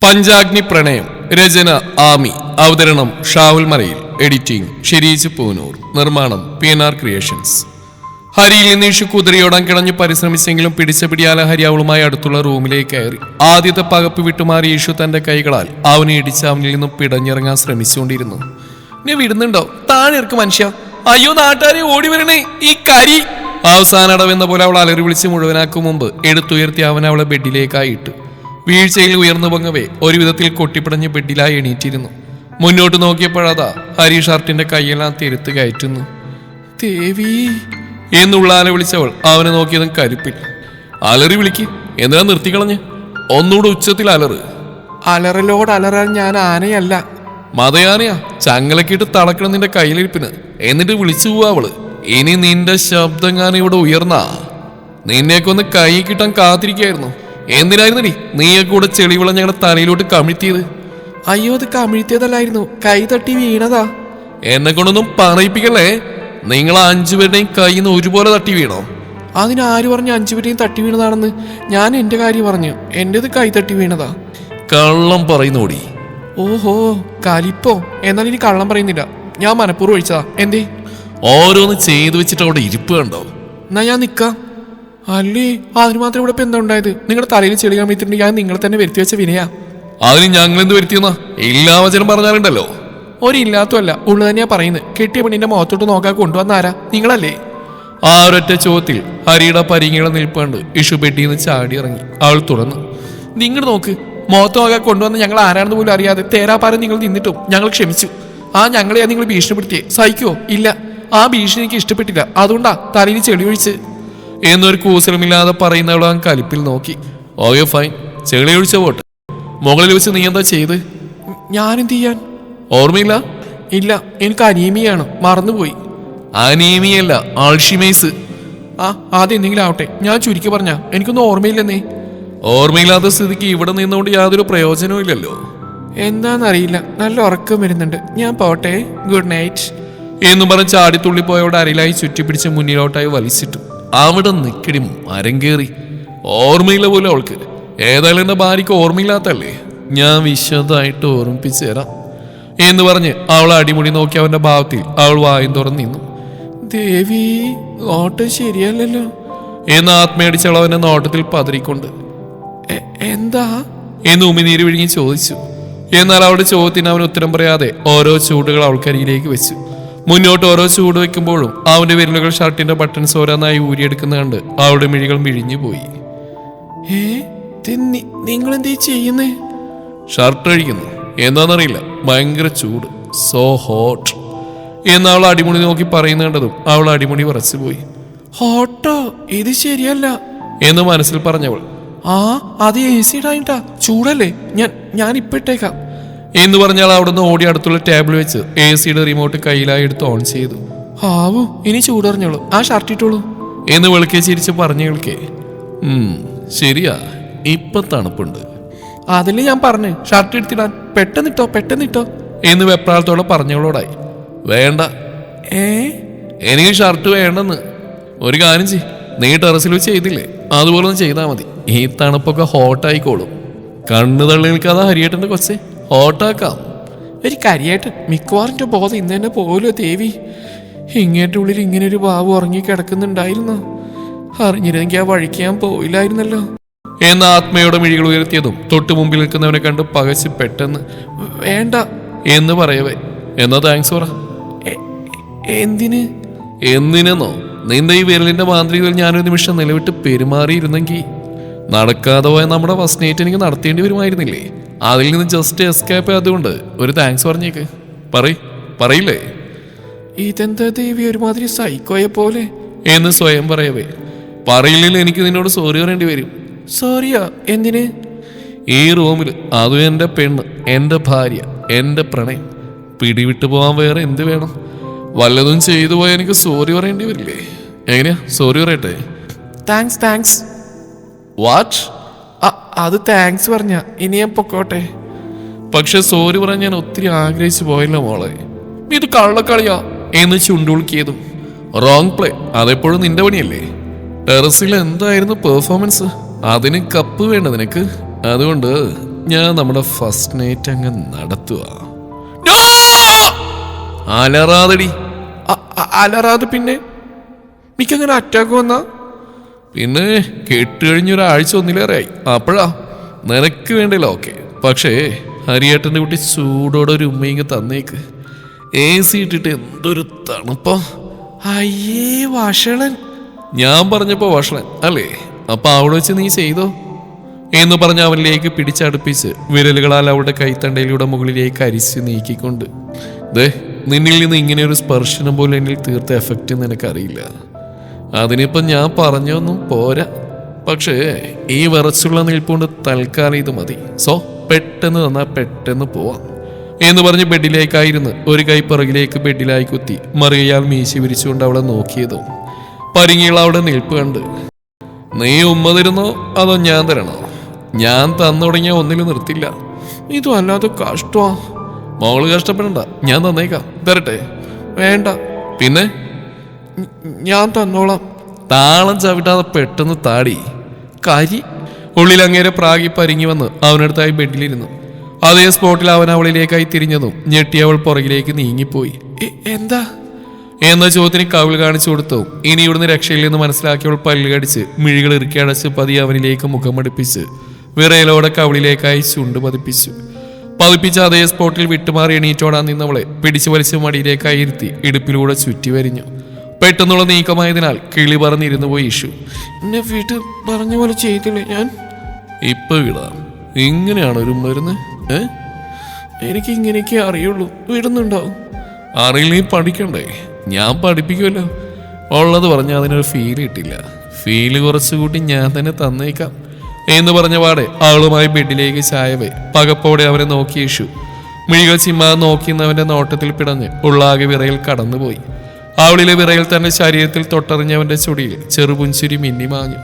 പഞ്ചാഗ്നി പ്രണയം. രചന ആമി. അവതരണം ഷാവുൽ മലയിൽ. എഡിറ്റിംഗ് ഷിരീജ് പൂനൂർ. നിർമ്മാണം PNR ക്രിയേഷൻസ്. ഹരിയിൽ നിന്ന് ഇഷു കുതിരയോടാൻ കിടഞ്ഞു പരിശ്രമിച്ചെങ്കിലും പിടിച്ച പിടിയാല ഹരി അവളുമായി അടുത്തുള്ള റൂമിലേക്ക് കയറി. ആദ്യത്തെ പകപ്പ് വിട്ടുമാറി ഇഷു തന്റെ കൈകളാൽ അവനെ ഇടിച്ച് അവനിൽ നിന്നും പിടഞ്ഞിറങ്ങാൻ ശ്രമിച്ചുകൊണ്ടിരുന്നു. നീ വിടുന്നുണ്ടോ? താഴെ ഇറക്ക് മനുഷ്യ. അയ്യോ നാട്ടുകാരെ ഓടി വരണേ, ഈ കരി. അവസാന അടവെന്ന പോലെ അവൾ അലറി വിളിച്ച് മുഴുവനാക്കും മുമ്പ് എടുത്തുയർത്തി അവൻ അവളെ ബെഡിലേക്കായി ഇട്ടു. വീഴ്ചയിൽ ഉയർന്നു പൊങ്ങവേ ഒരു വിധത്തിൽ കൊട്ടിപ്പിടഞ്ഞ് ബെഡിലായി എണീറ്റിരുന്നു. മുന്നോട്ട് നോക്കിയപ്പോഴതാ ഹരി ഷർട്ടിന്റെ കൈയെല്ലാം തിരുത്ത് കയറ്റുന്നു. ദേവി എന്നുള്ളാലെ വിളിച്ചവൾ അവനെ നോക്കിയതും കരുപ്പിൽ. അലറി വിളിക്ക്, എന്തിനാ നിർത്തിക്കളഞ്ഞ്? ഒന്നുകൂടെ ഉച്ചത്തിൽ അലറ്. അലറലോട് അലറാൻ ഞാൻ ആനയല്ല, മതയാനയാ. ചങ്ങലക്കിട്ട് തളക്കണം നിന്റെ കയ്യിലിരിപ്പിന്. എന്നിട്ട് വിളിച്ചു പോവാ അവള്. ഇനി നിന്റെ ശബ്ദം ഇവിടെ ഉയർന്നാ നിന്നെയൊക്കെ കൈ കിട്ടാൻ കാത്തിരിക്കായിരുന്നു. എന്തിനായിരുന്നു നീയൊക്കെ കൂടെ ചെളിവിള ഞങ്ങളുടെ തലയിലോട്ട് കമിഴ്ത്തിയത്? അയ്യോ, അത് കമിഴ്ത്തിയതല്ലായിരുന്നു, കൈ തട്ടി വീണതാ. എന്നെ കൊണ്ടൊന്നും പറയിപ്പിക്കല്ലേ. നിങ്ങൾ 5 പേരുടെയും കയ്യിൽ നിന്ന് ഒരുപോലെ തട്ടി വീണോ? അതിനാര് പറഞ്ഞു 5 പേരുടെയും തട്ടി വീണതാണെന്ന്? ഞാൻ എന്റെ കാര്യം പറഞ്ഞു, എന്റേത് കൈ തട്ടി വീണതാ. കള്ളം പറയുന്നോടി. ഓഹോ, കലിപ്പോ. എന്നാൽ ഇനി കള്ളം പറയുന്നില്ല, ഞാൻ മനഃപൂർവ്വം ഒഴിച്ചതാ. എന്തേ? ഓരോന്ന് ചെയ്തു വെച്ചിട്ട് അവിടെ ഇരിപ്പ് കണ്ടോ? എന്നാ ഞാൻ നിക്കാം. അല്ലേ, അതിന് മാത്രം ഇവിടെ ഇപ്പൊ എന്താ ഉണ്ടായത്? നിങ്ങളുടെ തലയിൽ ചെളി കമ്മിട്ടുണ്ട്, ഞാൻ നിങ്ങളെ തന്നെ വരുത്തി വെച്ച വിനയാ. അതിന് ഞങ്ങൾ എന്ത് വരുത്തിയെന്നാ? എല്ലാ വചനം പറഞ്ഞാലുണ്ടല്ലോ. ഒരില്ലാത്തല്ല, ഉള്ളു തന്നെയാ പറയുന്നത്. കെട്ടിയ പെണ്ണിന്റെ മുഖത്തോട്ട് നോക്കാൻ കൊണ്ടുവന്നാരാ? നിങ്ങളല്ലേ? ആ ഒരൊറ്റ ചോദ്യത്തിൽ ഹരിയുടെ പരിങ്ങികളെ നിൽപ്പുണ്ട്. ഇഷു ബെഡിന്ന് ചാടി ഇറങ്ങി. അവൾ തുറന്നു. നിങ്ങൾ നോക്ക്, മുഖത്ത് നോക്കാൻ കൊണ്ടുവന്ന് ഞങ്ങൾ ആരാണെന്ന് പോലും അറിയാതെ തേരാപ്പാരം നിങ്ങൾ നിന്നിട്ടും ഞങ്ങൾ ക്ഷമിച്ചു. ആ ഞങ്ങളെയാ നിങ്ങൾ ഭീഷണിപ്പെടുത്തിയേ. സഹിക്കുവോ? ഇല്ല, ആ ഭീഷണി എനിക്ക് ഇഷ്ടപ്പെട്ടില്ല, അതുകൊണ്ടാ തലയിൽ ചെളി ഒഴിച്ച് എന്നൊരു കൂസലമില്ലാതെ പറയുന്നവൾ അവൻ കലിപ്പിൽ നോക്കി. ഓയോ ഫൈൻ, ചെളി ഒഴിച്ച പോട്ടെ. മുകളിൽ വെച്ച് നീ എന്താ ചെയ്ത്? ഞാനെന്ത് ചെയ്യാൻ? ഓർമ്മയില്ല? ഇല്ല, എനിക്ക് അനീമിയാണ്, മറന്നുപോയി. അനീമിയല്ല, ആൾഷിമേസ്. ആ, അതെന്തെങ്കിലും ആവട്ടെ, ഞാൻ ചുരുക്കി പറഞ്ഞ എനിക്കൊന്നും ഓർമ്മയില്ലെന്നേ. ഓർമ്മയില്ലാത്ത സ്ഥിതിക്ക് ഇവിടെ നിന്നുകൊണ്ട് യാതൊരു പ്രയോജനവും ഇല്ലല്ലോ. എന്താന്നറിയില്ല, നല്ല ഉറക്കം വരുന്നുണ്ട്, ഞാൻ പോട്ടെ, ഗുഡ് നൈറ്റ് എന്നും പറഞ്ഞ് ചാടിത്തുള്ളിപ്പോയവിടെ അരയിലായി ചുറ്റിപ്പിടിച്ച് മുന്നിലോട്ടായി വലിച്ചിട്ടു. അവിടെ നിക്കടി മരം കയറി. ഓർമ്മയില്ല പോലും അവൾക്ക്. ഏതായാലും എന്റെ ഭാര്യക്ക് ഓർമ്മയില്ലാത്തല്ലേ, ഞാൻ വിശദമായിട്ട് ഓർമ്മിപ്പിച്ചു തരാം എന്ന് പറഞ്ഞ് അവളെ അടിമുടി നോക്കി അവന്റെ ഭാവത്തിൽ അവൾ വായും തുറന്നു നിന്നു. ദേവി, ഓട്ടം ശരിയല്ലല്ലോ എന്ന് ആത്മയടിച്ചവൾ അവന്റെ നോട്ടത്തിൽ പതറിക്കൊണ്ട്. എന്താ എന്ന് ഉമിനീര് വിഴുങ്ങി ചോദിച്ചു. എന്നാൽ അവളുടെ ചോദ്യത്തിന് അവൻ ഉത്തരം പറയാതെ ഓരോ ചൂടുകൾ അവൾക്കരികിലേക്ക് വെച്ചു. മുന്നോട്ട് ഓരോ ചൂട് വെക്കുമ്പോഴും അവന്റെ വിരലുകൾ ഷർട്ടിന്റെ ബട്ടൺസ് ഓരോന്നായി ഊരിയെടുക്കുന്ന കണ്ട് അവളുടെ മിഴികൾ മിഴിഞ്ഞു പോയി. നിങ്ങൾ എന്തേ ചെയ്യുന്നേ? ഷർട്ട് അഴിക്കുന്നു. എന്താണെന്നറിയില്ല, ഭയങ്കര ചൂട്, സോ ഹോട്ട് എന്ന് അവൾ അടിമുടി നോക്കി പറയുന്ന കണ്ടതും അവൾ അടിമുടി വിറച്ചുപോയി. ഹോട്ടോ? ഇത് ശരിയല്ല എന്ന് മനസ്സിൽ പറഞ്ഞവൾ. ആ, അത് AC ഇടായിട്ടാ, ചൂടല്ലേ, ഞാൻ ഇപ്പൊ ഇട്ടേക്കാം എന്ന് പറഞ്ഞാൽ അവിടുന്ന് ഓടി അടുത്തുള്ള ടേബിൾ വെച്ച് AC റിമോട്ട് കയ്യിലായി എടുത്ത് ഓൺ ചെയ്തു. ആവൂ, ഇനി ചൂടറിഞ്ഞോളൂ, ആ ഷർട്ട് ഇട്ടോളൂ എന്ന് വെളുക്കെ ചിരിച്ച് പറഞ്ഞു കേൾക്കേ. ശരിയാ, ഇപ്പൊ തണുപ്പുണ്ട്. അതില് ഞാൻ പറഞ്ഞു ഷർട്ട് എടുത്തിടാൻ, പെട്ടെന്നിട്ടോ എന്ന് വെപ്രാളത്തോടെ പറഞ്ഞവളോടായി. വേണ്ട. എനിക്ക് ഷർട്ട് വേണ്ടെന്ന്. ഒരു കാര്യം ചെയ്, നീ ടെറസിൽ വെച്ച് ചെയ്തില്ലേ, അതുപോലെ ഒന്ന് ചെയ്താൽ മതി. ഈ തണുപ്പൊക്കെ ഹോട്ടായിക്കോളും. കണ്ണു തള്ളി നിൽക്കാതെ ഹരിയേട്ടന്റെ കൊച്ചെ, ഹോട്ടാക്കാം. ഒരു കരിയായിട്ട് മിക്കവാറിന്റെ ബോധം ഇന്ന് തന്നെ പോലോ ദേവി. ഇങ്ങേന്റെ ഉള്ളിൽ ഇങ്ങനെ ഒരു ബാബു ഉറങ്ങി കിടക്കുന്നുണ്ടായിരുന്നു. അറിഞ്ഞിരുന്നെങ്കിൽ ആ വഴിക്ക് ഞാൻ പോയില്ലായിരുന്നല്ലോ എന്ന ആത്മയുടെ മിഴികൾ ഉയർത്തിയതും തൊട്ടു മുമ്പിൽ നിൽക്കുന്നവനെ കണ്ട് പകച്ച് പെട്ടെന്ന് വേണ്ട എന്ന് പറയവേ. എന്നാ താങ്ക്സ് പറ. എന്തിനെന്നോ? നിന്റെ ഈ വിരലിന്റെ മാന്ത്രികതയിൽ ഞാനൊരു നിമിഷം നിലവിട്ട് പെരുമാറിയിരുന്നെങ്കിൽ നടക്കാതെ പോയ നമ്മുടെ ഫസ്റ്റ് നൈറ്റ് എനിക്ക് നടത്തേണ്ടി വരുമായിരുന്നില്ലേ? അതിൽ നിന്ന് ജസ്റ്റ് എസ്കേപ്പ് ആയതുകൊണ്ട് ഒരു താങ്ക്സ് പറഞ്ഞേക്ക്. പറയില്ലേ? ഇതെന്താ ദേവി, ഒരുമാതിരി സൈക്കോയെ പോലെ എന്ന് സ്വയം പറയവേ. പറയില്ലെങ്കിൽ എനിക്ക് നിന്നോട് സോറി പറയേണ്ടി വരും. സോറിയാ? എന്തിന്? ഈ റൂമിൽ അതും എൻ്റെ പെണ്ണ്, എൻ്റെ ഭാര്യ, എൻ്റെ പ്രണയം പിടിവിട്ടു പോകാൻ വേറെ എന്ത് വേണം? വല്ലതും ചെയ്തു പോയാൽ എനിക്ക് സോറി പറയേണ്ടി വരില്ലേ? എങ്ങനെയാ സോറി പറയട്ടെ? താങ്ക്സ്. വാട്ട്? അത് താങ്ക്സ് പറഞ്ഞ ഇനി ഞാൻ പൊക്കോട്ടെ. പക്ഷെ സോറി പറയാൻ ഞാൻ ഒത്തിരി ആഗ്രഹിച്ചു പോയല്ലോ മോളെ. ഇത് കള്ളക്കളിയാ എന്ന് ചുണ്ടുളുക്കിയതും. റോങ് പ്ലേ, അതെപ്പോഴും നിന്റെ പണിയല്ലേ. ടെറസിൽ എന്തായിരുന്നു പെർഫോമൻസ്? അതിന് കപ്പ് വേണ്ട നിനക്ക്. അതുകൊണ്ട് ഞാൻ നമ്മുടെ ഫസ്റ്റ് നൈറ്റ് അങ്ങ് നടത്തുക. അലറാതടി. അലറാതെ പിന്നെ എനിക്കങ്ങനെ അറ്റാക്ക് വന്നാ പിന്നെ കെട്ടുകഴിഞ്ഞൊരാഴ്ച ഒന്നിലേറെയായി. അപ്പോഴാ നിനക്ക് വേണ്ടല്ലോ. ഓക്കെ, പക്ഷേ ഹരിയേട്ടൻ്റെ കുട്ടി ചൂടോടെ ഒരു ഉമ്മയിങ്ങ് തന്നേക്ക്. AC ഇട്ടിട്ട് എന്തൊരു തണുപ്പാ. അയ്യേ വഷളൻ. ഞാൻ പറഞ്ഞപ്പോ വഷളൻ അല്ലേ? അപ്പൊ അവിടെ വെച്ച് നീ ചെയ്തോ എന്ന് പറഞ്ഞ് അവനിലേക്ക് പിടിച്ചടുപ്പിച്ച് വിരലുകളാൽ അവളുടെ കൈത്തണ്ടയിലൂടെ മുകളിലേക്ക് അരിച്ച് നീക്കിക്കൊണ്ട്, ദേ നിന്നിൽ നിന്ന് ഇങ്ങനെ ഒരു സ്പർശനം പോലെ എന്നിൽ തീർത്ത എഫക്റ്റ് നിനക്കറിയില്ല. അതിനിപ്പം ഞാൻ പറഞ്ഞൊന്നും പോരാ. പക്ഷേ ഈ വിറച്ചുള്ള നിൽപ്പുകൊണ്ട് തൽക്കാലം ഇത് മതി. സോ പെട്ടെന്ന് തന്നാ പെട്ടെന്ന് പോവാം എന്ന് പറഞ്ഞ് ബെഡിലേക്കായിരുന്നു ഒരു കൈ പുറകിലേക്ക് ബെഡിലായി കുത്തി മറിയയാൾ മീശി വിരിച്ചുകൊണ്ട് അവളെ നോക്കിയതും പരിങ്ങിയുള്ള അവിടെ നിൽപ്പ് കണ്ട്, നീ ഉമ്മ തരുന്നോ അതോ ഞാൻ തരണോ? ഞാൻ തന്നു തുടങ്ങിയ ഒന്നിലും നിർത്തില്ല. ഇതും അല്ലാതെ കഷ്ടമാ. മോള് കഷ്ടപ്പെടണ്ട, ഞാൻ തന്നേക്കാം. തരട്ടെ? വേണ്ട. പിന്നെ ഞാൻ തന്നോളാം. താളം ചവിട്ടാതെ പെട്ടെന്ന് താടി. കരി. ഉള്ളിൽ അങ്ങേരെ പ്രാഗി പരിങ്ങി വന്ന് അവനടുത്തായി ബെഡിലിരുന്നു. അതേ സ്പോട്ടിൽ അവൻ അവളിലേക്കായി തിരിഞ്ഞതും ഞെട്ടി അവൾ പുറകിലേക്ക് നീങ്ങിപ്പോയി. എന്താ എന്ന ചോദ്യത്തിന് കവിൾ കാണിച്ചു കൊടുത്തു. ഇനി ഇവിടുന്ന് രക്ഷയിൽ നിന്ന് മനസ്സിലാക്കിയവൾ പല്ല് കടിച്ച് മിഴികൾ ഇറുക്കി അടച്ച് പതിയെ അവനിലേക്ക് മുഖമടുപ്പിച്ച് വിറയലോടെ കവിളിലേക്കായി ചുണ്ട് പതിപ്പിച്ച അതേ സ്പോട്ടിൽ വിട്ടുമാറി എണീറ്റോടാൻ നിന്നവളെ പിടിച്ചു വലിച്ച് മടിയിലേക്കായി ഇരുത്തി ഇടുപ്പിലൂടെ ചുറ്റി വരിഞ്ഞു. പെട്ടെന്നുള്ള നീക്കമായതിനാൽ കിളി പറഞ്ഞിരുന്നു പോയി ഇഷു. എന്നെ വീട്ടിൽ പറഞ്ഞ പോലെ ചെയ്തില്ലേ ഞാൻ? ഇപ്പൊ വിടാം. ഇങ്ങനെയാണ് ഒരു മരുന്ന്. എനിക്ക് ഇങ്ങനെയൊക്കെ അറിയുള്ളൂ. വിടുന്നുണ്ടാവും. അറിയില്ല, നീ പഠിക്കണ്ടേ? ഞാൻ പഠിപ്പിക്കുമല്ലോ. ഉള്ളത് പറഞ്ഞാൽ അതിനൊരു ഫീൽ കിട്ടില്ല. ഫീല് കുറച്ചുകൂട്ടി ഞാൻ തന്നെ തന്നേക്കാം എന്ന് പറഞ്ഞ പാടെ അവളുമായി ബെഡിലേക്ക് ചായവേ പകപ്പോടെ അവനെ നോക്കിയ ഇഷു മിഴികൾ ചിമ്മാതെ നോക്കിയെന്നവന്റെ നോട്ടത്തിൽ പിടഞ്ഞ് ഉള്ളാകെ വിറയിൽ കടന്നുപോയി. അവളിലെ വിറയിൽ തന്റെ ശരീരത്തിൽ തൊട്ടറിഞ്ഞവന്റെ ചുടിയിൽ ചെറുപുഞ്ചിരി മിന്നിമാഞ്ഞു.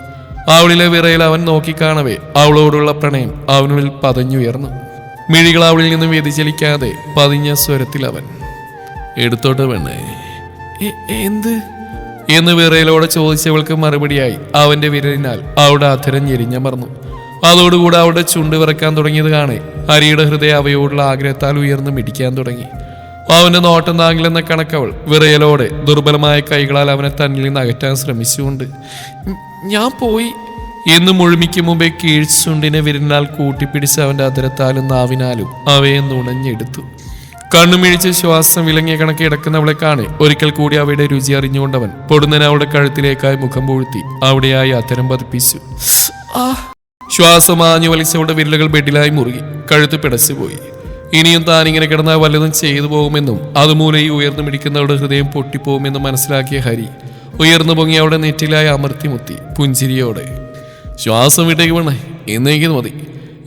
അവളിലെ വിറയിൽ അവൻ നോക്കിക്കാണവേ അവളോടുള്ള പ്രണയം അവനുള്ളിൽ പതഞ്ഞുയർന്നു. മിഴികൾ അവളിൽ നിന്നും വ്യതിചലിക്കാതെ പതിഞ്ഞ സ്വരത്തിൽ അവൻ, എടുത്തോട്ട് വേണേ. എന്ത് എന്ന് വിറയിലോടെ ചോദിച്ചവൾക്ക് മറുപടിയായി അവന്റെ വിരലിനാൽ അവളുടെ അധരം ഞെരിഞ്ഞമർന്നു. അതോടുകൂടെ അവളുടെ ചുണ്ട് വിറക്കാൻ തുടങ്ങിയത് കാണെ ഹരിയുടെ ഹൃദയം അവയോടുള്ള ആഗ്രഹത്താൽ ഉയർന്നു മിടിക്കാൻ തുടങ്ങി. അവന്റെ നോട്ടം താങ്ങില്ലെന്ന കണക്കവൾ വിറയലോടെ ദുർബലമായ കൈകളാൽ അവനെ തന്നിൽ നിന്ന് അകറ്റാൻ ശ്രമിച്ചുകൊണ്ട്, ഞാൻ പോയി എന്ന് മുഴുമിക്ക് മുമ്പേ കീഴ്ചുണ്ടിനെ വിരലിനാൽ കൂട്ടിപ്പിടിച്ച് അവന്റെ അധരത്താലും നാവിനാലും അവയെ നുണഞ്ഞെടുത്തു. കണ്ണുമിഴിച്ച് ശ്വാസം വിലങ്ങിയ കണക്ക് കിടക്കുന്നവളെ കാണെ ഒരിക്കൽ കൂടി അവയുടെ രുചി അറിഞ്ഞുകൊണ്ടവൻ പൊടുന്നനെ അവളുടെ കഴുത്തിലേക്കായി മുഖം പൂഴ്ത്തി അവിടെയായി അത്തരം പതിപ്പിച്ചു. ശ്വാസം ആഞ്ഞു വലിച്ചവളുടെ വിരലുകൾ ബെഡിലായി മുറുകി കഴുത്ത് പിടച്ചുപോയി. ഇനിയും താനിങ്ങനെ കിടന്നാൽ വല്ലതും ചെയ്തു പോകുമെന്നും അതുമൂലം ഈ ഉയർന്നു മിടിക്കുന്നവളുടെ ഹൃദയം പൊട്ടിപ്പോകുമെന്നും മനസ്സിലാക്കിയ ഹരി ഉയർന്നു പൊങ്ങി അവിടെ നെറ്റിലായി അമർത്തി മുത്തി പുഞ്ചിരിയോടെ, ശ്വാസം വിട്ടേക്ക് വേണേ, എന്നേക്ക് മതി.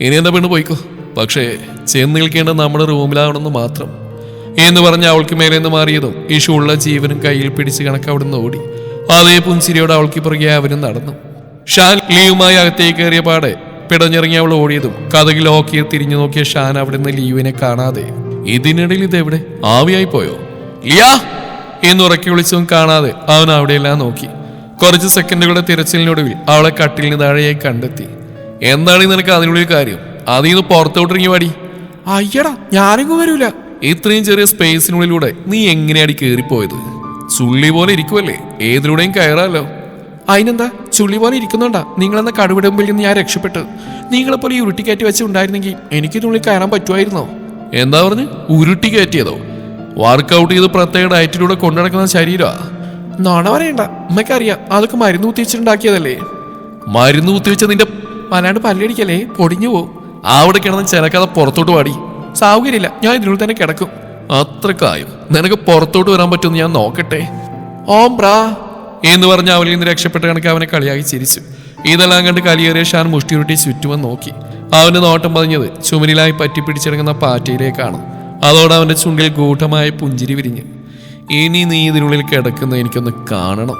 ഇനി എന്താ പെണ്ണ് പോയിക്കോ. പക്ഷേ ചെന്ന് നിൽക്കേണ്ട നമ്മുടെ റൂമിലാവണമെന്ന് മാത്രം എന്ന് പറഞ്ഞ് അവൾക്ക് മേലെ നിന്ന് മാറിയതും ഇഷു ഉള്ള ജീവനും കയ്യിൽ പിടിച്ച് കണക്ക് അവിടുന്ന് ഓടി. അതേ പുഞ്ചിരിയോടെ അവൾക്ക് പുറകെ അവനും നടന്നു. ഷാൻ ലീവുമായി അകത്തേക്ക് കയറിയ പാടെ പിടഞ്ഞിറങ്ങി അവൾ ഓടിയതും കഥകിൽ ഓക്കിയെ തിരിഞ്ഞു നോക്കിയ ഷാൻ അവിടെ നിന്ന് ലീവിനെ കാണാതെ, ഇതിനിടയിൽ ഇതെവിടെ? ആവിയായി പോയോ? ലിയാ എന്ന് ഉറക്കി വിളിച്ചതും കാണാതെ അവൻ അവിടെയെല്ലാം നോക്കി. കുറച്ച് സെക്കൻഡുകളുടെ തിരച്ചിലിനൊടുവിൽ അവളെ കട്ടിലിന് താഴെയായി കണ്ടെത്തി. എന്താണ് നിനക്ക് അതിനുള്ളിൽ കാര്യം? അതിന്ന് പുറത്തോട്ടിറങ്ങി പാടി. അയ്യടാ, ഞാനെങ്ങും വരൂല. ഇത്രയും ചെറിയ സ്പേസിനുള്ളിലൂടെ നീ എങ്ങനെയാടി കയറിപ്പോയത്? ചുള്ളി പോലെ ഇരിക്കുമല്ലേ, ഏതിലൂടെയും കയറാലോ. അതിനെന്താ, ചുള്ളി പോലെ ഇരിക്കുന്നുണ്ടാ നിങ്ങളെന്ന കടുവിടുമ്പിൽ നിന്ന് ഞാൻ രക്ഷപ്പെട്ടു. നിങ്ങളെപ്പോലെ ഈ ഉരുട്ടിക്കയറ്റി വെച്ചുണ്ടായിരുന്നെങ്കിൽ എനിക്കിതിനുള്ളിൽ കയറാൻ പറ്റുമായിരുന്നോ? എന്താ പറഞ്ഞ് ഉരുട്ടി കയറ്റിയതോ? വർക്കൗട്ട് ചെയ്ത് പ്രത്യേക ഡയറ്റിലൂടെ കൊണ്ടുനടക്കുന്ന ശരീരമാ. നോണ പറയണ്ട, ഉമ്മയ്ക്കറിയാം അതൊക്കെ മരുന്ന് കുത്തിവെച്ചുണ്ടാക്കിയതല്ലേ. മരുന്ന് കുത്തിവെച്ച നിന്റെ വല്ലാണ്ട് പല്ലടിക്കല്ലേ, പൊടിഞ്ഞു പോവും. അവിടെ കിടന്ന് ചിലക്കാതെ പുറത്തോട്ട് പാടി. സൗകര്യമില്ല, ഞാൻ ഇതിനുള്ളിൽ തന്നെ കിടക്കും. അത്രക്കായോ? നിനക്ക് പുറത്തോട്ട് വരാൻ പറ്റുമെന്ന് ഞാൻ നോക്കട്ടെ. ഓം ബ്രാ എന്ന് പറഞ്ഞ് അവളിൽ നിന്ന് രക്ഷപ്പെട്ട കണക്ക് അവനെ കളിയാക്കി ചിരിച്ചു. ഇതെല്ലാം കണ്ട് കലിയേറിയ ഷാൻ മുഷ്ടിയുരുട്ടി ചുറ്റുമെന്ന് നോക്കി. അവന്റെ നോട്ടം പതിഞ്ഞത് ചുമരിലായി പറ്റിപ്പിടിച്ചിറങ്ങുന്ന പാറ്റയിലേക്കാണ്. അതോടെ അവന്റെ ചുണ്ടിൽ ഗൂഢമായ പുഞ്ചിരി വിരിഞ്ഞ്, ഇനി നീ ഇതിനുള്ളിൽ കിടക്കുന്ന എനിക്കൊന്ന് കാണണം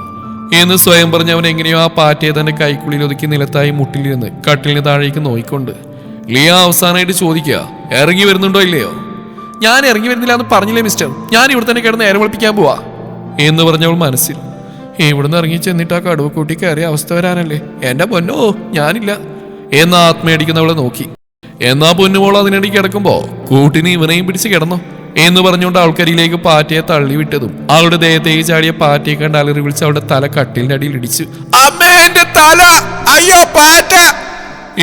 എന്ന് സ്വയം പറഞ്ഞ് അവൻ എങ്ങനെയോ ആ പാറ്റയെ തന്റെ കൈക്കുള്ളിൽ ഒതുക്കി നിലത്തായി മുട്ടിലിരുന്ന് കട്ടിലിന് താഴേക്ക് നോയിക്കൊണ്ട് ലിയ അവസാനമായിട്ട് ചോദിക്കുക, ഇറങ്ങി വരുന്നുണ്ടോ ഇല്ലയോ? ഞാൻ ഇറങ്ങി വരുന്നില്ല എന്ന് പറഞ്ഞില്ലേ മിസ്റ്റർ, ഞാൻ ഇവിടെ തന്നെ കിടന്ന് നേരം വെളുപ്പിക്കാൻ പോവാ എന്ന് പറഞ്ഞവൾ മനസ്സിൽ. ഇവിടുന്ന് ഇറങ്ങി ചെന്നിട്ട് ആ കടുവ കൂട്ടി കയറിയ അവസ്ഥ വരാനല്ലേ? എന്റെ പൊന്നോ, ഞാനില്ല എന്ന് ആത്മയടിക്കുന്നവളെ നോക്കി. എന്നാ പൊന്നുമോൾ അതിനിടയ്ക്ക് കിടക്കുമ്പോ കൂട്ടിന് ഇവനെയും പിടിച്ച് കിടന്നോ എന്ന് പറഞ്ഞുകൊണ്ട് ആൾക്കരിയിലേക്ക് പാറ്റയെ തള്ളിവിട്ടതും അവളുടെ ദേഹത്തേക്ക് ചാടിയ പാറ്റയെ കണ്ട് അലറി വിളിച്ച് അവളുടെ തല കട്ടിലിന്റെ അടിയിൽ ഇടിച്ചു. അമ്മേ എന്റെ തല, അയ്യോ പാറ്റ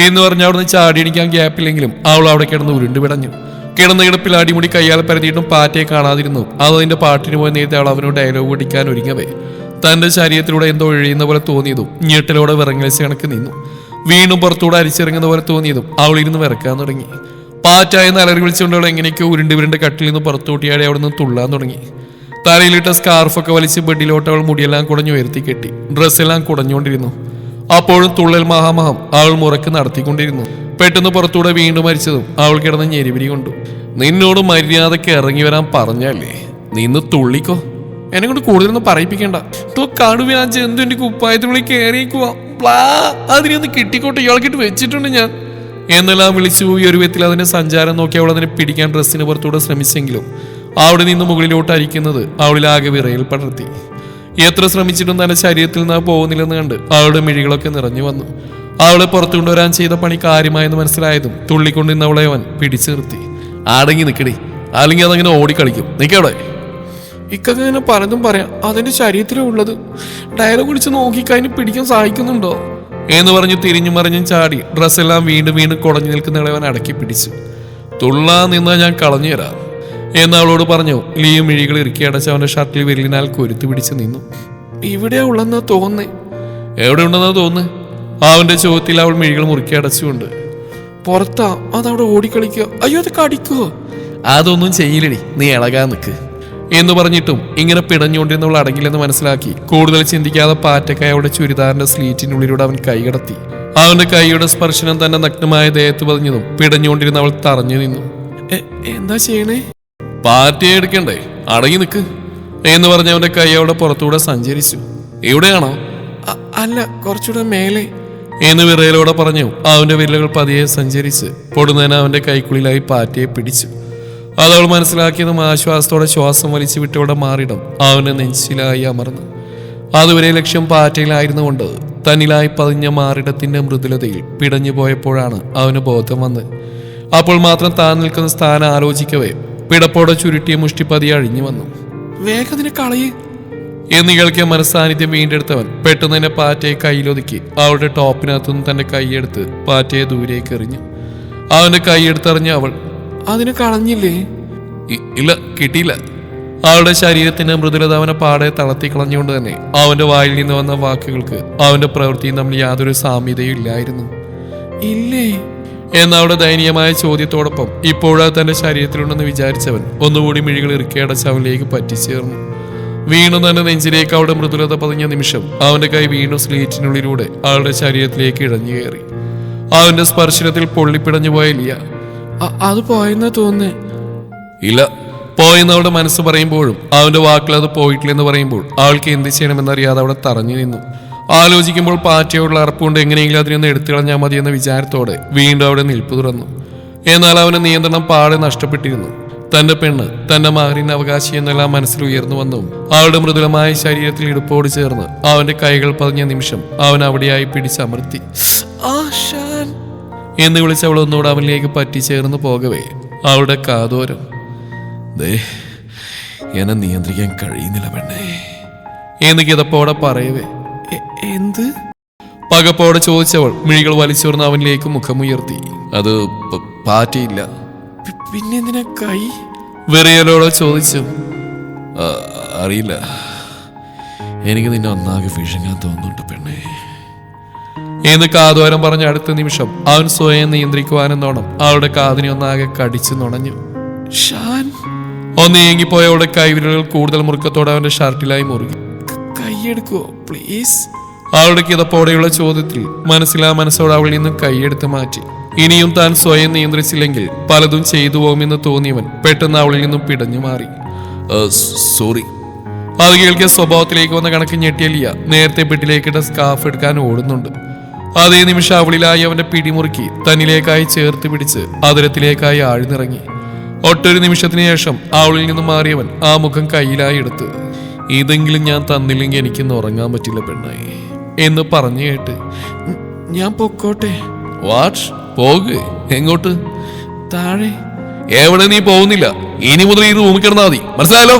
എന്ന് പറഞ്ഞ് അവിടുന്ന് ചാടി അടിക്കാൻ ഗ്യാപ്പില്ലെങ്കിലും അവൾ അവിടെ കിടന്ന് ഉരുണ്ടു പിടഞ്ഞു. കിടന്ന കിടപ്പിൽ അടിമുടി കയ്യാൽ പരത്തിയിട്ടും പാറ്റയെ കാണാതിരുന്നു. അതിന്റെ പാട്ടിന് പോയി നേരത്തെ അവൾ അവനോട് ഡയലോഗ് ഓടിക്കാൻ ഒരുങ്ങവേ തന്റെ ശരീരത്തിലൂടെ എന്തോ ഒഴിയുന്ന പോലെ തോന്നിയതും ഞെട്ടലോടെ വിറങ്ങലിച്ച് കണക്ക് നിന്നു. വീണ്ടും പുറത്തൂടെ അരിച്ചിറങ്ങുന്ന പോലെ തോന്നിയതും അവൾ ഇരുന്ന് വിറക്കാൻ തുടങ്ങി. പാറ്റായ അലറി വിളിച്ചുകൊണ്ട് അവൾ എങ്ങനെയൊക്കെയോ ഉരുണ്ട് കട്ടിൽ നിന്ന് പുറത്തോട്ടിയാടി അവിടെ നിന്ന് തുള്ളാൻ തുടങ്ങി. തലയിലിട്ട സ്കാർഫൊക്കെ വലിച്ച് ബെഡിലോട്ട് അവൾ മുടിയെല്ലാം കുടഞ്ഞു ഉയർത്തി കെട്ടി. ഡ്രസ്സെല്ലാം കുടഞ്ഞുകൊണ്ടിരുന്നു. അപ്പോഴും തുള്ളൽ മഹാമഹം അവൾ മുറക്ക് നടത്തിക്കൊണ്ടിരുന്നു. പെട്ടെന്ന് പുറത്തൂടെ വീണ്ടും മരിച്ചതും അവൾ കിടന്ന് ഞെരിവിരി കൊണ്ടു. നിന്നോട് മര്യാദക്ക് ഇറങ്ങി വരാൻ പറഞ്ഞല്ലേ, നിന്ന് തുള്ളിക്കോ, എന്നെ കൊണ്ട് കൂടുതലൊന്നും പറയിപ്പിക്കണ്ട. കടുവ ആ ജന്തുവിന്റെ കുപ്പായത്തിനുള്ളിൽ കയറിയേക്കുവാ, അതിനൊന്ന് കിട്ടിക്കോട്ടെ, ഇയാൾക്കിട്ട് വെച്ചിട്ടുണ്ട് ഞാൻ എന്നെല്ലാം വിളിച്ചു പോയി. ഒരു വിധത്തിൽ അതിന്റെ സഞ്ചാരം നോക്കി അവൾ അതിനെ പിടിക്കാൻ ഡ്രസ്സിന് പുറത്തൂടെ ശ്രമിച്ചെങ്കിലും അവിടെ നിന്ന് മുകളിലോട്ട് അരിക്കുന്നത് അവളിലാകെ വിറയിൽ പടർത്തി. എത്ര ശ്രമിച്ചിട്ടും തന്റെ ശരീരത്തിൽ നിന്ന് പോകുന്നില്ലെന്ന് കണ്ട് അവളുടെ മിഴികളൊക്കെ നിറഞ്ഞു വന്നു. അവളെ പുറത്തു കൊണ്ടുവരാൻ ചെയ്ത പണി കാര്യമായെന്ന് മനസ്സിലായതും തുള്ളിക്കൊണ്ടിരുന്ന അവളെ അവൻ പിടിച്ചു നിർത്തി. അടങ്ങി നിൽക്കടി, അല്ലെങ്കിൽ അതങ്ങനെ ഓടിക്കളിക്കും, നിൽക്കവിടെ. ഇക്കങ്ങനെ പലതും പറയാം, അതിന്റെ ശരീരത്തിലേ ഉള്ളത്. ഡയലോഗ് വിളിച്ച് നോക്കിക്കഴിഞ്ഞ് പിടിക്കാൻ സഹായിക്കുന്നുണ്ടോ എന്ന് പറഞ്ഞ് തിരിഞ്ഞു മറിഞ്ഞും ചാടി ഡ്രസ്സെല്ലാം വീണ്ടും വീണ്ടും കുടഞ്ഞു നിൽക്കുന്ന അവൻ അടക്കി പിടിച്ചു. തുള്ളാ നിന്നാ ഞാൻ കളഞ്ഞു തരാം എന്ന് അവളോട് പറഞ്ഞു. ലീയും മിഴികൾ ഇറുക്കി അടച്ച് അവന്റെ ഷർട്ടിൽ വിരലിനാൽ കൊരുത്തു പിടിച്ച് നിന്നു. ഇവിടെയാ ഉള്ളെന്നാ തോന്നേ. എവിടെ ഉണ്ടെന്നാ തോന്നുന്നു? അവന്റെ ചോദ്യത്തിൽ അവൾ മിഴികൾ മുറുക്കി അടച്ചുകൊണ്ട്. പുറത്താ, അതവിടെ ഓടിക്കളിക്കുക. അയ്യോ അത് കടിക്കുവോ? അതൊന്നും ചെയ്യില്ലടി, നീ ഇളകാൻ നിൽക്ക് എന്ന് പറഞ്ഞിട്ടും ഇങ്ങനെ പിടഞ്ഞുകൊണ്ടിരുന്നവൾ അടങ്ങില്ലെന്ന് മനസ്സിലാക്കി കൂടുതൽ ചിന്തിക്കാതെ പാറ്റക്കായ അവിടെ ചുരിദാറിന്റെ സ്ലീറ്റിനുള്ളിലൂടെ അവൻ കൈ കടത്തി. അവന്റെ കൈയുടെ സ്പർശനം തന്നെ നഗ്നമായ ദേഹത്ത് പതിഞ്ഞതും പിടഞ്ഞുകൊണ്ടിരുന്ന അവൾ തറഞ്ഞു നിന്നു. എന്താ ചെയ്യണേ? പാറ്റയെ എടുക്കണ്ടേ, അടങ്ങി നിൽക്ക് എന്ന് പറഞ്ഞ അവന്റെ കൈ അവിടെ പുറത്തൂടെ സഞ്ചരിച്ചു. എവിടെയാണോ? അല്ല, കുറച്ചുകൂടെ മേലെ എന്ന് വിറയലോടെ പറഞ്ഞു. അവന്റെ വിരലുകൾ പതിയെ സഞ്ചരിച്ച് പൊടുന്നതിന് അവന്റെ കൈക്കുള്ളിലായി പാറ്റയെ പിടിച്ചു. അതവൾ മനസ്സിലാക്കിയതും ആശ്വാസത്തോടെ ശ്വാസം വലിച്ചു വിട്ടവിടെ മാറിടം അവന്റെ നെഞ്ചിലായി അമർന്നു. അതുവരെ ലക്ഷ്യം പാറ്റയിലായിരുന്നുകൊണ്ട് തന്നിലായി പതിഞ്ഞ മാറിടത്തിന്റെ മൃദുലതയിൽ പിടഞ്ഞു പോയപ്പോഴാണ് അവന് ബോധം വന്നത്. അപ്പോൾ മാത്രം താൻ നിൽക്കുന്ന സ്ഥാനം ആലോചിക്കവേ പിടപ്പോടെ ചുരുട്ടിയ മുഷ്ടിപ്പതി അഴിഞ്ഞു വന്നു. വേഗത്തിനെ കളയേ എന്ന് കേൾക്കിയ മനസ്സാന്നിധ്യം വീണ്ടെടുത്തവൻ പെട്ടെന്ന് തന്നെ പാറ്റയെ കയ്യിലൊതുക്കി അവളുടെ ടോപ്പിനകത്തുനിന്ന് തന്റെ കൈയെടുത്ത് പാറ്റയെ ദൂരേക്ക് എറിഞ്ഞു. അവന്റെ കൈയെടുത്തെറിഞ്ഞ അവൾ, അതിനെ കളഞ്ഞില്ലേ? ഇല്ല, കിട്ടിയില്ല. അവളുടെ ശരീരത്തിന്റെ മൃദുലത അവനെ പാടെ തളർത്തി കളഞ്ഞുകൊണ്ട് തന്നെ അവന്റെ വായിൽ നിന്ന് വന്ന വാക്കുകൾക്ക് അവന്റെ പ്രവൃത്തിയും തമ്മിൽ യാതൊരു സാമ്യതയും ഇല്ലായിരുന്നു. ഇല്ലേ എന്നവളുടെ ദയനീയമായ ചോദ്യത്തോടൊപ്പം ഇപ്പോഴാ തന്റെ ശരീരത്തിലുണ്ടെന്ന് വിചാരിച്ചവൻ ഒന്നുകൂടി മിഴികൾ ഇറുക്കി അടച്ച് അവനിലേക്ക് പറ്റിച്ചേർന്നു. വീണ്ടും തന്നെ നെഞ്ചിലേക്ക് അവളുടെ മൃദുലത പതിഞ്ഞ നിമിഷം അവന്റെ കൈ വീണ്ടും സ്ലീറ്റിനുള്ളിലൂടെ അവളുടെ ശരീരത്തിലേക്ക് ഇഴഞ്ഞു കയറി. അവന്റെ സ്പർശനത്തിൽ പൊള്ളിപ്പിടഞ്ഞു പോയ ലിയ. അത് പോയെന്നാ തോന്നേ? ഇല്ല, പോയെന്ന് അവളുടെ മനസ്സ് പറയുമ്പോഴും അവന്റെ വാക്കിൽ അത് പോയിട്ടില്ലെന്ന് പറയുമ്പോൾ അവൾക്ക് എന്ത് ചെയ്യണമെന്നറിയാതെ അവിടെ തറഞ്ഞു നിന്നു. ആലോചിക്കുമ്പോൾ പാറ്റയോടുള്ള അറപ്പുകൊണ്ട് എങ്ങനെയെങ്കിലും അതിനൊന്ന് എടുത്തു കളഞ്ഞാൽ മതി എന്ന വിചാരത്തോടെ വീണ്ടും അവിടെ നിൽപ്പ് തുറന്നു. എന്നാൽ അവന് നിയന്ത്രണം പാടെ നഷ്ടപ്പെട്ടിരുന്നു. തന്റെ പെണ്ണ്, തന്റെ മകനിന് അവകാശി എന്നെല്ലാം മനസ്സിൽ ഉയർന്നു വന്നു. അവളുടെ മൃദുലമായ ശരീരത്തിൽ ഇടുപ്പോട് ചേർന്ന് അവന്റെ കൈകൾ പതിഞ്ഞ നിമിഷം അവൻ അവിടെയായി പിടിച്ചമർത്തി. എന്ന് വിളിച്ച് അവൾ ഒന്നുകൂടെ അവനിലേക്ക് പറ്റിച്ചേർന്ന് പോകവേ അവളുടെ കാതോരം, എന്നെ നിയന്ത്രിക്കാൻ കഴിയുന്നില്ല പെണ്ണേ എന്ന് കിതപ്പോടെ പറയവേ. എന്ത്? പകപ്പോടെ ചോദിച്ചവൾ മിഴികൾ വലിച്ചോർന്ന് അവനിലേക്ക് മുഖമുയർത്തി. അത് പാറ്റയില്ല. പിന്നെന്തിനാ കൈ? വെറിയലോടെ ചോദിച്ചു. അറിയില്ല, എനിക്ക് നിന്നെ ഒന്നാകെ വിഴുങ്ങാൻ തോന്നുന്നുണ്ട് പെണ്ണേ എന്ന് കാതോരം പറഞ്ഞ അടുത്ത നിമിഷം അവൻ സ്വയം നിയന്ത്രിക്കുവാനെന്നോണം അവളുടെ കാതിനെ ഒന്നാകെ കടിച്ചു നുണഞ്ഞു. ഷാൻ ഒന്ന് ഏങ്ങിപ്പോയ അവളുടെ കൈവിരലുകൾ കൂടുതൽ മുറുക്കത്തോടെ അവന്റെ ഷർട്ടിലായി മുറുകി. കൈയെടുക്കുവോ പ്ലീസ്? അവളുടെ കിതപ്പോടെയുള്ള ചോദ്യത്തിൽ മനസ്സോടെ അവളിൽ നിന്നും കൈയെടുത്ത് മാറ്റി. ഇനിയും താൻ സ്വയം നിയന്ത്രിച്ചില്ലെങ്കിൽ പലതും ചെയ്തു പോകുമെന്ന് തോന്നിയവൻ പെട്ടെന്ന് അവളിൽ നിന്നും പിടഞ്ഞു മാറി. സോറി. അത് കേൾക്കിയ സ്വഭാവത്തിലേക്ക് വന്ന കണക്ക് ഞെട്ടിയ ലിയ നേരത്തെ ബെഡിലേക്കിട്ട സ്കാർഫ് എടുക്കാൻ ഓടുന്നുണ്ട്. അതേ നിമിഷം അവളിലായി അവന്റെ പിടിമുറുക്കി തന്നിലേക്കായി ചേർത്ത് പിടിച്ച് അതിരത്തിലേക്കായി ആഴ്ന്നിറങ്ങി. ഒട്ടൊരു നിമിഷത്തിന് ശേഷം അവളിൽ നിന്നും മാറിയവൻ ആ മുഖം കയ്യിലായി എടുത്ത്, ഇതെങ്കിലും ഞാൻ തന്നില്ലെങ്കിൽ എനിക്കൊന്ന് ഉറങ്ങാൻ പറ്റില്ല പെണ്ണായി എന്ന് പറഞ്ഞു കേട്ട്, ഞാൻ പൊക്കോട്ടെ? വാട്ട്? പോകേ. എങ്ങോട്ട്? താഴെ. എവിടെ നീ പോകുന്നില്ല. ഇനി മുതൽ ഈ റൂമിൽ കിടന്നാ മതി, മനസ്സിലായല്ലോ?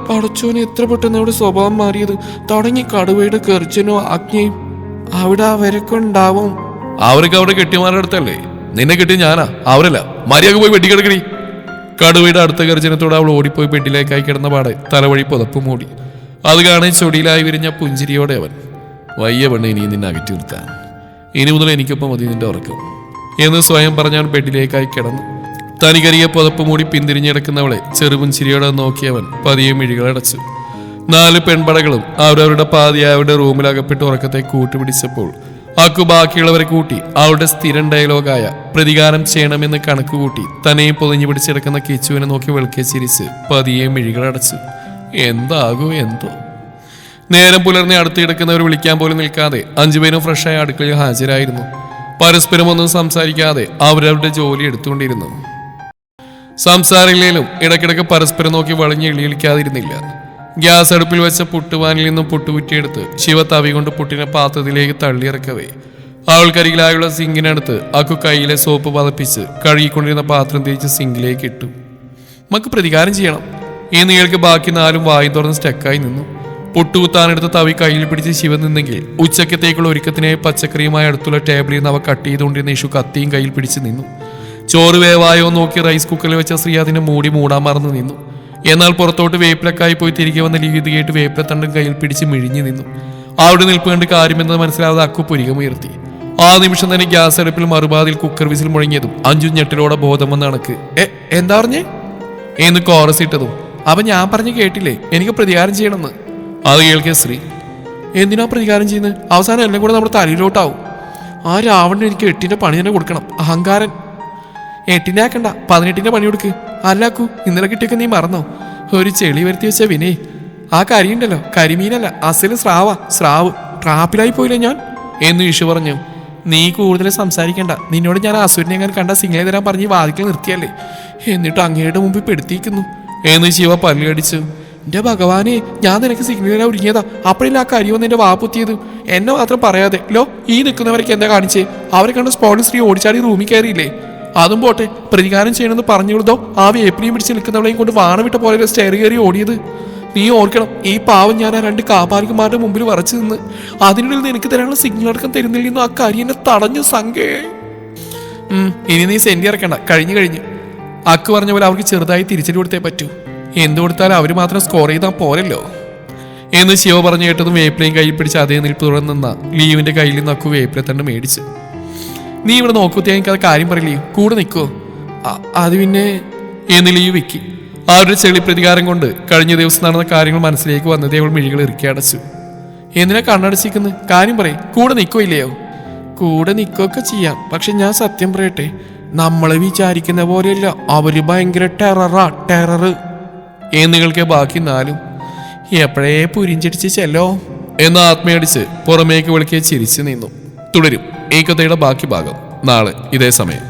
പടച്ചോന് എത്ര പെട്ടെന്ന് അവിടെ സ്വഭാവം മാറിയത്. തുടങ്ങി കടുവയുടെ ഗർജനോ അഗ്നിയും. അവിടെ അവരൊക്കെ ഉണ്ടാവും. അവരൊക്കെ അവിടെ കെട്ടിയമാരുടെ അടുത്തല്ലേ. നിന്നെ കെട്ടിയ ഞാനാ, അവരല്ല. മര്യാദ പോയി വെട്ടിക്കിടക്കണി. കടുവയുടെ അടുത്ത ഗർജനത്തോടെ അവൾ ഓടിപ്പോയി ബെഡിലേക്കായി കിടന്ന പാടെ തലവഴി പുതപ്പ് മൂടി. അത് കാണാൻ ചൊടിയിലായി വിരിഞ്ഞ പുഞ്ചിരിയോടെ അവൻ, വയ്യ പെണ്ണ്, ഇനി നിന്നെ അകറ്റി നിർത്താൻ. ഇനി മുതൽ എനിക്കൊപ്പം മതി നിന്റെ ഉറക്കം എന്ന് സ്വയം പറഞ്ഞവൻ ബെഡിലേക്കായി കിടന്നു. തനികരിയെ പുതപ്പ് മൂടി പിന്തിരിഞ്ഞെടുക്കുന്നവളെ ചെറുപുഞ്ചിരിയോടെ നോക്കിയവൻ പതിയെ മിഴികളടച്ചു. 4 പെൺപടകളും അവരവരുടെ പാതിയായ അവരുടെ റൂമിൽ അകപ്പെട്ട് ഉറക്കത്തെ കൂട്ടുപിടിച്ചപ്പോൾ അക്കു ബാക്കിയുള്ളവരെ കൂട്ടി അവളുടെ സ്ഥിരം ഡയലോഗായ പ്രതികാരം ചെയ്യണമെന്ന് കണക്ക് കൂട്ടി തന്നെയും പൊതിഞ്ഞു പിടിച്ചെടുക്കുന്ന കിച്ചുവിനെ നോക്കി വെളുക്കെ ചിരിച്ച് പതിയെ മിഴികളടച്ചു. എന്താകോ എന്തോ. നേരം പുലർന്നെ അടുത്ത് കിടക്കുന്നവർ വിളിക്കാൻ പോലും നിൽക്കാതെ 5 പേരും ഫ്രഷായ അടുക്കളയിൽ ഹാജരായിരുന്നു. പരസ്പരം ഒന്നും സംസാരിക്കാതെ അവരവരുടെ ജോലി എടുത്തുകൊണ്ടിരുന്നു. സംസാരങ്ങളിലും ഇടയ്ക്കിടയ്ക്ക് പരസ്പരം നോക്കി വളഞ്ഞ് ഇളിയിളിക്കാതിരുന്നില്ല. ഗ്യാസ് അടുപ്പിൽ വെച്ച പുട്ടുവാനിൽ നിന്നും പുട്ടുകുറ്റിയെടുത്ത് ശിവ തവി കൊണ്ട് പുട്ടിനെ പാത്രത്തിലേക്ക് തള്ളിയിറക്കവേ അവൾക്കരികിലായുള്ള സിങ്കിനടുത്ത് അക്കു കയ്യിലെ സോപ്പ് പതപ്പിച്ച് കഴുകിക്കൊണ്ടിരുന്ന പാത്രം തിരിച്ച് സിങ്കിലേക്ക് ഇട്ടു. നമുക്ക് പ്രതികാരം ചെയ്യണം. ഈ നീൾക്ക് ബാക്കി 4 വായും തുറന്ന് സ്റ്റക്കായി നിന്നു. പുട്ടുകുത്താനെടുത്ത് തവി കയ്യിൽ പിടിച്ച് ശിവ നിന്നെങ്കിൽ ഉച്ചക്കത്തേക്കുള്ള ഒരുക്കത്തിനായി പച്ചക്കറിയുമായി അടുത്തുള്ള ടേബിളിൽ നിന്ന് അവ കട്ട് ചെയ്തുകൊണ്ടിരുന്ന ഇഷു കത്തിയും കയ്യിൽ പിടിച്ച് നിന്നു. ചോറ് വേവായോ നോക്കി റൈസ് കുക്കറിൽ വെച്ച ശ്രീ അതിനെ മൂടാൻ മറന്നു നിന്നു. എന്നാൽ പുറത്തോട്ട് വേപ്പിലക്കായി പോയി തിരികെ വന്ന ലീത് കേട്ട് വേപ്പിലത്തണ്ടും കയ്യിൽ പിടിച്ച് മിഴിഞ്ഞു നിന്നു. അവിടെ നിൽപ്പ് കണ്ട് കാര്യമെന്നത് മനസ്സിലാവാതെ അക്കു പുരികമുയർത്തി. ആ നിമിഷം തന്നെ ഗ്യാസ് അടുപ്പിൽ മറുപാതിൽ കുക്കർ വിസിൽ മുഴങ്ങിയതും 5 ഞെട്ടിലോടെ ബോധം വന്ന അണക്ക് എന്താ പറഞ്ഞേ എന്ന് കോറസ് ഇട്ടതും അപ്പൊ ഞാൻ പറഞ്ഞു കേട്ടില്ലേ എനിക്ക് പ്രതികാരം ചെയ്യണമെന്ന്. അത് കേൾക്കിയ ശ്രീ, എന്തിനാ പ്രതികാരം ചെയ്യുന്നത്? അവസാനം എല്ലാം കൂടെ നമ്മുടെ തലയിലോട്ടാവും. ആ രാവണന് എനിക്ക് 8ന്റെ പണി തന്നെ കൊടുക്കണം. അഹങ്കാരൻ. 8ന്റെ ആക്കണ്ട, 18ന്റെ പണി കൊടുക്ക്. അല്ലാക്കൂ, ഇന്നലെ കിട്ടിയൊക്കെ നീ മറന്നോ? ഒരു ചെളി വരുത്തി വെച്ച വിനേ, ആ കരിയുണ്ടല്ലോ, കരിമീനല്ല, അസല് സ്രാവ്. ട്രാപ്പിലായി പോയില്ലേ ഞാൻ എന്ന് ഇഷു പറഞ്ഞു. നീ കൂടുതൽ സംസാരിക്കണ്ട. നിന്നോട് ഞാൻ അസുരനെ അങ്ങനെ കണ്ട സിഗ്നൽ തരാൻ പറഞ്ഞ് വാതിക്കൽ നിർത്തിയല്ലേ, എന്നിട്ട് അങ്ങയുടെ മുമ്പിൽ പെടുത്തിയിരിക്കുന്നു എന്ന് ശിവ പല്ലുകടിച്ചു. എന്റെ ഭഗവാനെ, ഞാൻ നിനക്ക് സിഗ്നൽ തരാൻ ഒരുങ്ങിയതാ, അപ്പോഴില്ല ആ കരി വന്ന് എന്റെ വാപ്പുത്തിയത്. എന്നെ മാത്രം പറയാതെ ലോ, ഈ നിൽക്കുന്നവരൊക്കെ എന്താ കാണിച്ചേ? അവരെ കണ്ട സ്പോട്ടിൽ സ്ത്രീ ഓടിച്ചാടി റൂമിൽ കയറിയില്ലേ? അതും പോട്ടെ, പ്രതികാരം ചെയ്യണമെന്ന് പറഞ്ഞു കൊടുത്തോ ആ വേപ്പിനെയും പിടിച്ച് നിൽക്കുന്നവളെയും കൊണ്ട് വാണവിട്ട പോലെ സ്റ്റെയർ കയറി ഓടിയത്. നീ ഓർക്കണം, ഈ പാവം ഞാൻ ആ 2 കാപാലികന്മാരുടെ മുമ്പിൽ വറച്ചു നിന്ന് അതിനുള്ളിൽ നിന്ന് എനിക്ക് തരാനുള്ള സിഗ്നൽ അടക്കം തരുന്നില്ലെന്നും ആ കാര്യം എന്നെ തടഞ്ഞു സംഘേ. ഇനി നീ സെന്റി ഇറക്കണ്ട, കഴിഞ്ഞു. അക്ക് പറഞ്ഞ പോലെ അവർക്ക് ചെറുതായി തിരിച്ചടി കൊടുത്തേ പറ്റൂ. എന്തു കൊടുത്താലും അവർ മാത്രം സ്കോർ ചെയ്താൽ പോരല്ലോ എന്ന് ശിവ പറഞ്ഞു കേട്ടതും വേപ്പിലയും കയ്യിൽ പിടിച്ച് അതേ നിൽപ്പ് തുറന്ന ലീവിന്റെ കയ്യിൽ നിന്ന് അക്കു വേപ്പിലെ തന്നെ മേടിച്ച്. നീ ഇവിടെ നോക്കുത്തിയാ എനിക്കത് കാര്യം പറയില്ലേ, കൂടെ നിൽക്കോ? അത് പിന്നെ എന്ന് ലീവ് വെക്കി. ആ ഒരു ചെളി പ്രതികാരം കൊണ്ട് കഴിഞ്ഞ ദിവസം നടന്ന കാര്യങ്ങൾ മനസ്സിലേക്ക് വന്നതേ അവൾ മിഴികൾ ഇറുക്കി അടച്ചു. എന്തിനാ കണ്ണടച്ചിരിക്കുന്നത്? കാര്യം പറയും. കൂടെ നിൽക്കോ ഇല്ലയോ? കൂടെ നിൽക്കുകയൊക്കെ ചെയ്യാം, പക്ഷെ ഞാൻ സത്യം പറയട്ടെ, നമ്മളെ വിചാരിക്കുന്ന പോലെയല്ല, അവര് ഭയങ്കര ടെറർ എന്നുകൾക്ക് ബാക്കി 4 എപ്പോഴേ പുരിഞ്ചടിച്ച് ചെല്ലോ എന്ന് ആത്മയടിച്ച് പുറമേക്ക് വിളിക്കെ ചിരിച്ചു നിന്നു. തുടരും ഈ കഥയുടെ ബാക്കി ഭാഗം നാളെ ഇതേ സമയം.